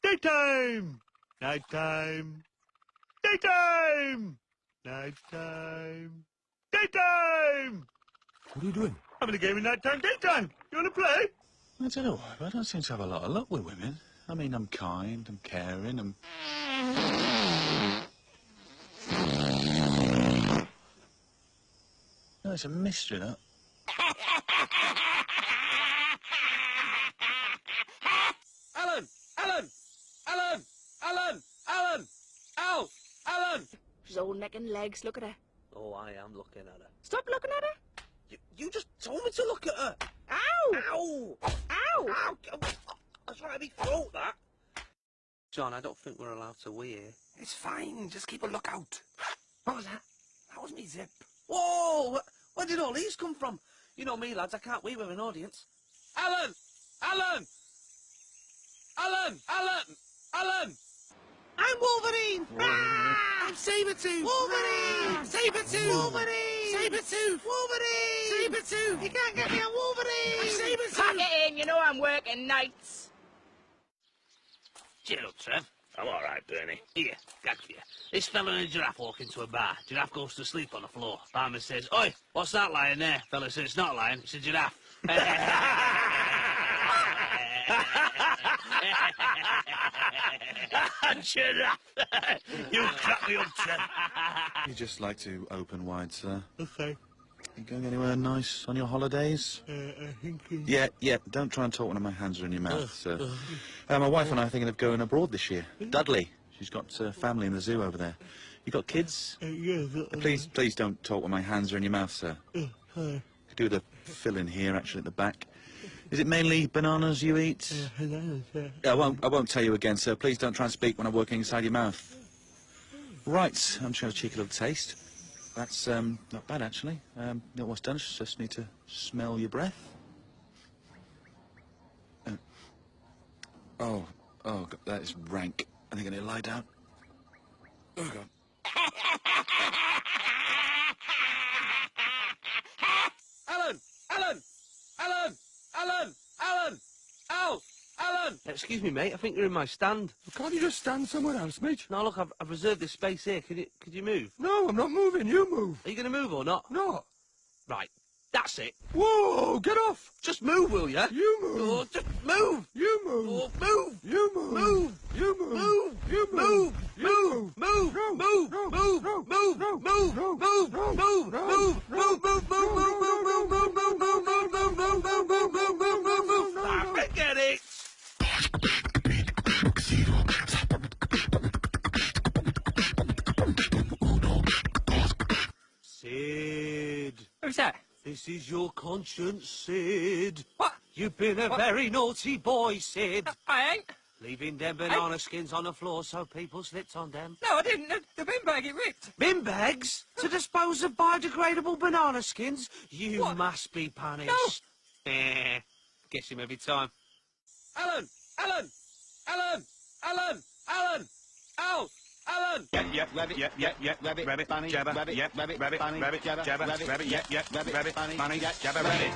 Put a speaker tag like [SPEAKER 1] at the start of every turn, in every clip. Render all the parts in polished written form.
[SPEAKER 1] Daytime! Nighttime! Daytime! Nighttime! Daytime!
[SPEAKER 2] What are you doing?
[SPEAKER 1] Having a game of nighttime, daytime. You want to play?
[SPEAKER 2] I don't know. I don't seem to have a lot of luck with women. I mean, I'm kind, I'm caring, I'm... No, it's a mystery, that.
[SPEAKER 3] Alan! Alan! Alan! Alan! Alan! Al! Alan!
[SPEAKER 4] She's all neck and legs. Look at her.
[SPEAKER 3] Oh, I am looking at her.
[SPEAKER 4] Stop looking at her.
[SPEAKER 3] You just told me to look at her.
[SPEAKER 4] Ow!
[SPEAKER 3] Ow!
[SPEAKER 4] Ow!
[SPEAKER 3] Ow! That's right, me throat, that. John, I don't think we're allowed to wee here.
[SPEAKER 5] It's fine, just keep a lookout.
[SPEAKER 3] What was that?
[SPEAKER 5] That was me zip.
[SPEAKER 3] Whoa! Where did all these come from? You know me, lads, I can't wee with an audience. Alan! Alan! Alan! Alan! Alan! I'm Wolverine! I'm Sabretooth! Wolverine! Sabretooth! Wolverine! Sabretooth! Wolverine! Sabretooth! You can't get me on Wolverine! I'm Sabretooth!
[SPEAKER 4] Pack it in. You know I'm working nights.
[SPEAKER 3] Cheer up, Trev. I'm all right, Bernie. Here, gag for you. This fella and a giraffe walk into a bar. Giraffe goes to sleep on the floor. Barman says, "Oi, what's that lying there?" Fella says, "It's not lying, it's a giraffe." Giraffe! You crack me up, Trev.
[SPEAKER 2] You just like to open wide, sir.
[SPEAKER 1] Okay.
[SPEAKER 2] You going anywhere nice on your holidays?
[SPEAKER 1] I think...
[SPEAKER 2] Yeah, don't try and talk when my hands are in your mouth, sir. My wife and I are thinking of going abroad this year. Dudley. She's got family in the zoo over there. You got kids?
[SPEAKER 1] Yeah.
[SPEAKER 2] Please don't talk when my hands are in your mouth, sir.
[SPEAKER 1] Hi.
[SPEAKER 2] Could do the fill-in here, actually, at the back. Is it mainly bananas you eat? I won't tell you again, sir. Please don't try and speak when I'm working inside your mouth. Right, I'm just going to have a cheeky little taste. That's not bad, actually. You know what's done? Just need to smell your breath. Oh, God, that is rank. I think I need to lie down. Oh, God.
[SPEAKER 3] Alan! Alan! Alan! Alan! Alan! Al! Alan! Excuse me, mate. I think you're in my stand.
[SPEAKER 5] Can't you just stand somewhere else, mate?
[SPEAKER 3] No, look, I've reserved this space here. Could you move?
[SPEAKER 5] No, I'm not moving. You move.
[SPEAKER 3] Are you going to move or not?
[SPEAKER 5] No.
[SPEAKER 3] Right. That's it.
[SPEAKER 5] Whoa, get off.
[SPEAKER 3] Just move, will ya?
[SPEAKER 5] You move.
[SPEAKER 3] Oh, just move.
[SPEAKER 5] You move.
[SPEAKER 3] Oh, move.
[SPEAKER 5] You move.
[SPEAKER 3] Move.
[SPEAKER 5] You move.
[SPEAKER 3] Move.
[SPEAKER 5] You
[SPEAKER 3] Move.
[SPEAKER 5] move.
[SPEAKER 3] Move. Move.
[SPEAKER 5] No.
[SPEAKER 3] Move.
[SPEAKER 5] No.
[SPEAKER 3] Move.
[SPEAKER 5] No.
[SPEAKER 3] Move.
[SPEAKER 5] No.
[SPEAKER 3] Move.
[SPEAKER 5] No.
[SPEAKER 3] Move.
[SPEAKER 5] No.
[SPEAKER 3] Move.
[SPEAKER 5] No.
[SPEAKER 3] Move.
[SPEAKER 5] No.
[SPEAKER 3] Move. Move. Move. I forget it. Sid.
[SPEAKER 4] Who's that?
[SPEAKER 3] This is your conscience, Sid.
[SPEAKER 4] What?
[SPEAKER 3] You've been a very naughty boy, Sid.
[SPEAKER 4] I ain't.
[SPEAKER 3] Leaving them banana skins on the floor so people slipped on them.
[SPEAKER 4] No, I didn't. The bin bag, it ripped.
[SPEAKER 3] Bin bags? To dispose of biodegradable banana skins? You
[SPEAKER 4] What?
[SPEAKER 3] must be punished. Gets him every time. Alan! Alan! Alan! Alan! Alan! Al! Alan!
[SPEAKER 2] Rabbit, bunny, jabber, rabbit, bunny, jabber, rabbit, bunny, jabber, rabbit.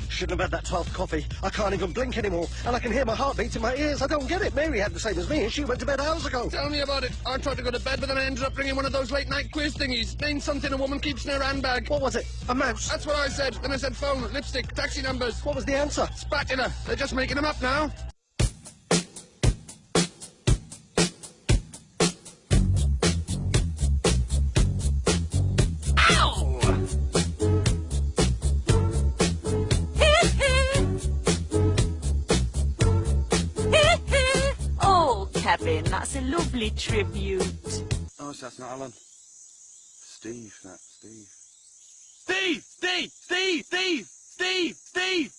[SPEAKER 6] Shouldn't have had that 12th coffee. I can't even blink anymore, and I can hear my heartbeat in my ears. I don't get it. Mary had the same as me, and she went to bed hours ago.
[SPEAKER 5] Tell me about it. I tried to go to bed, but then I ended up bringing one of those late-night quiz thingies. Name something a woman keeps in her handbag.
[SPEAKER 6] What was it? A mouse?
[SPEAKER 5] That's what I said. Then I said phone, lipstick, taxi numbers.
[SPEAKER 6] What was the answer?
[SPEAKER 5] Spatula. They're just making them up now.
[SPEAKER 4] Oh, Kevin, that's a lovely tribute.
[SPEAKER 2] Oh, so that's not Alan. Steve, that's Steve.
[SPEAKER 3] Steve! Steve! Steve! Steve! Steve! Steve!